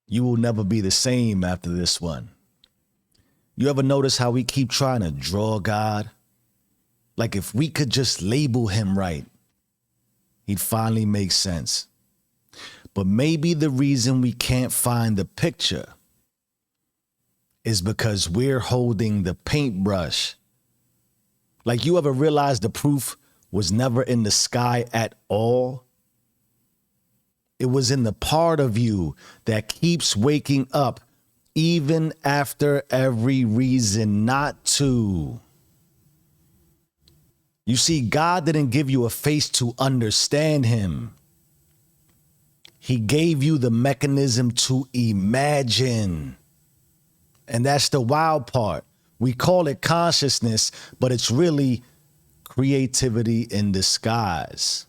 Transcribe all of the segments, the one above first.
You will never be the same after this one. You ever notice how we keep trying to draw God? Like if we could just label him right, he'd finally make sense. But maybe the reason we can't find the picture is because we're holding the paintbrush. Like, you ever realize the proof was never in the sky at all? It was in the part of you that keeps waking up even after every reason not to. You see, God didn't give you a face to understand him. He gave you the mechanism to imagine. And that's the wild part. We call it consciousness, but it's really creativity in disguise.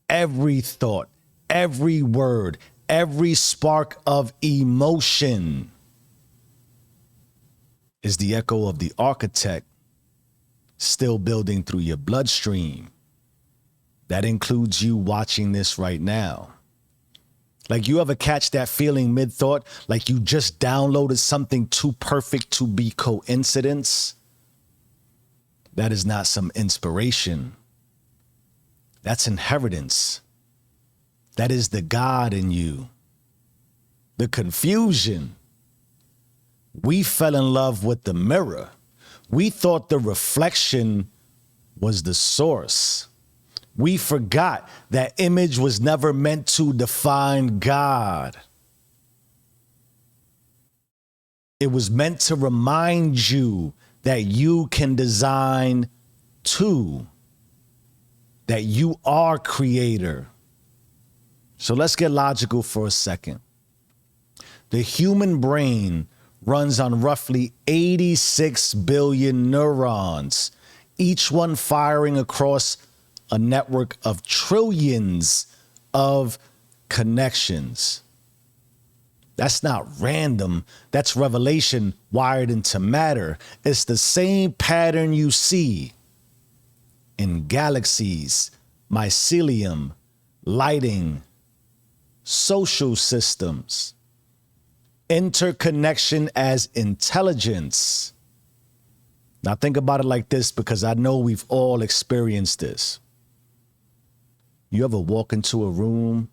Every thought, every word, every spark of emotion is the echo of the architect still building through your bloodstream. That includes you watching this right now. Like, you ever catch that feeling mid-thought, like you just downloaded something too perfect to be coincidence? That is not some inspiration. That's inheritance. That is the God in you. The confusion. We fell in love with the mirror. We thought the reflection was the source. We forgot that image was never meant to define God. It was meant to remind you that you can design too, that you are creator. So let's get logical for a second. The human brain runs on roughly 86 billion neurons, each one firing across a network of trillions of connections. That's not random. That's revelation wired into matter. It's the same pattern you see in galaxies, mycelium, lighting, social systems, interconnection as intelligence. Now think about it like this, because I know we've all experienced this. You ever walk into a room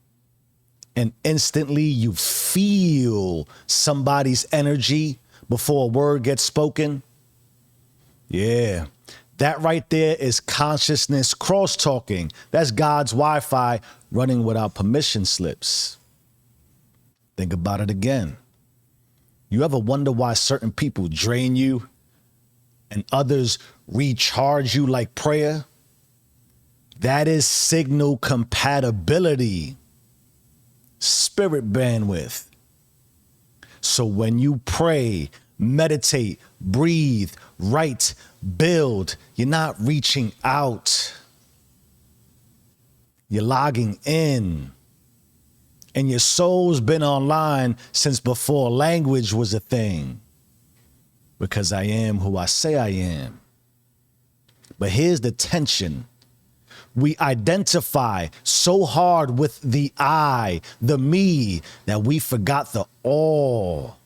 and instantly you feel somebody's energy before a word gets spoken? Yeah, that right there is consciousness cross-talking. That's God's Wi-Fi running without permission slips. Think about it again. You ever wonder why certain people drain you and others recharge you like prayer? That is signal compatibility, spirit bandwidth. So when you pray, meditate, breathe, write, build, you're not reaching out. You're logging in. And your soul's been online since before language was a thing. Because I am who I say I am. But here's the tension. We identify so hard with the I, the me, that we forgot the all.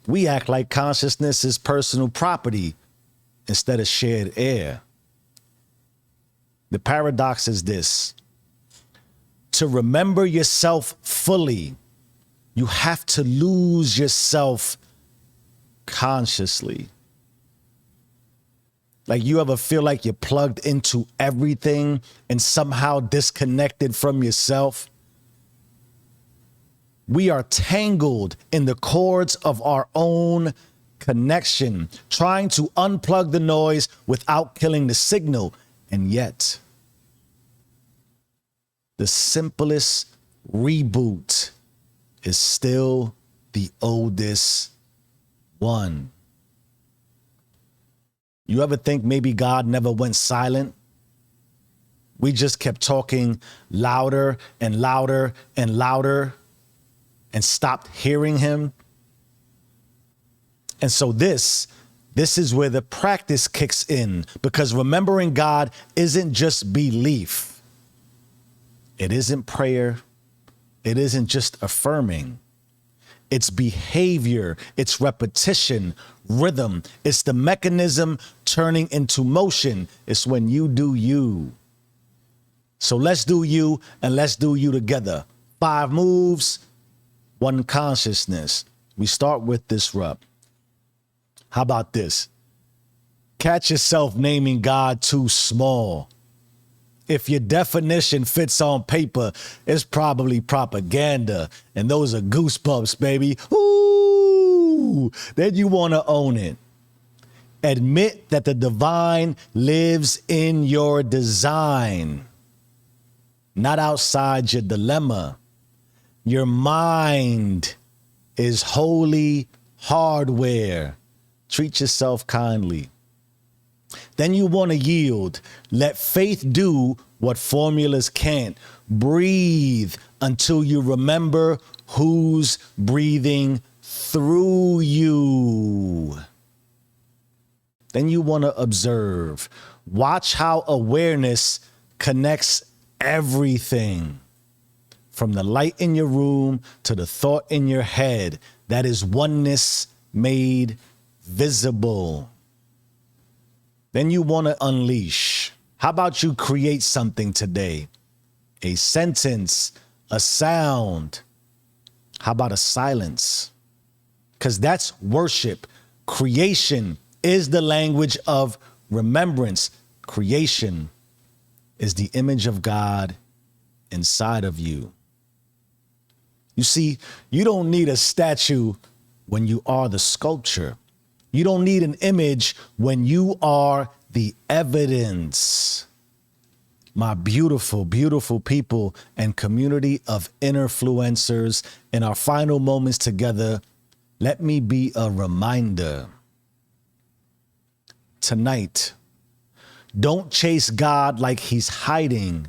We act like consciousness is personal property instead of shared air. The paradox is this. To remember yourself fully, you have to lose yourself consciously. Like, you ever feel like you're plugged into everything and somehow disconnected from yourself? We are tangled in the cords of our own connection, trying to unplug the noise without killing the signal. And yet, the simplest reboot is still the oldest one. You ever think maybe God never went silent? We just kept talking louder and louder and louder and stopped hearing him. And so this is where the practice kicks in, because remembering God isn't just belief. It isn't prayer. It isn't just affirming. It's behavior, it's repetition, rhythm. It's the mechanism turning into motion. It's when you do you. So let's do you, and let's do you together. 5 moves, 1 consciousness. We start with disrupt. How about this? Catch yourself naming God too small. If your definition fits on paper, it's probably propaganda. And those are goosebumps, baby. Ooh, then you want to own it. Admit that the divine lives in your design, not outside your dilemma. Your mind is holy hardware. Treat yourself kindly. Then you want to yield. Let faith do what formulas can't. Breathe until you remember who's breathing through you. Then you want to observe. Watch how awareness connects everything. From the light in your room to the thought in your head. That is oneness made visible. Then you want to unleash. How about you create something today? A sentence, a sound. How about a silence? Because that's worship. Creation is the language of remembrance. Creation is the image of God inside of you. You see, you don't need a statue when you are the sculpture. You don't need an image when you are the evidence. My beautiful, beautiful people and community of INNERFLUENCERS, in our final moments together, let me be a reminder. Tonight, don't chase God like he's hiding.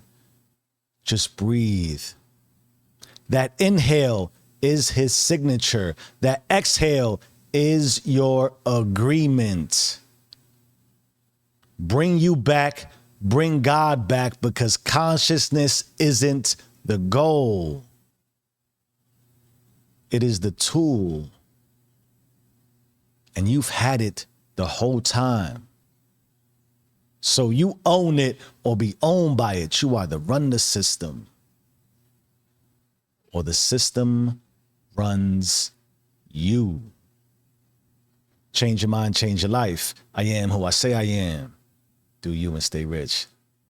Just breathe. That inhale is his signature. That exhale is your agreement. Bring you back, bring God back, because consciousness isn't the goal. It is the tool. And you've had it the whole time. So you own it or be owned by it. You either run the system or the system runs you. Change your mind, change your life. I am who I say I am. Do you and stay rich.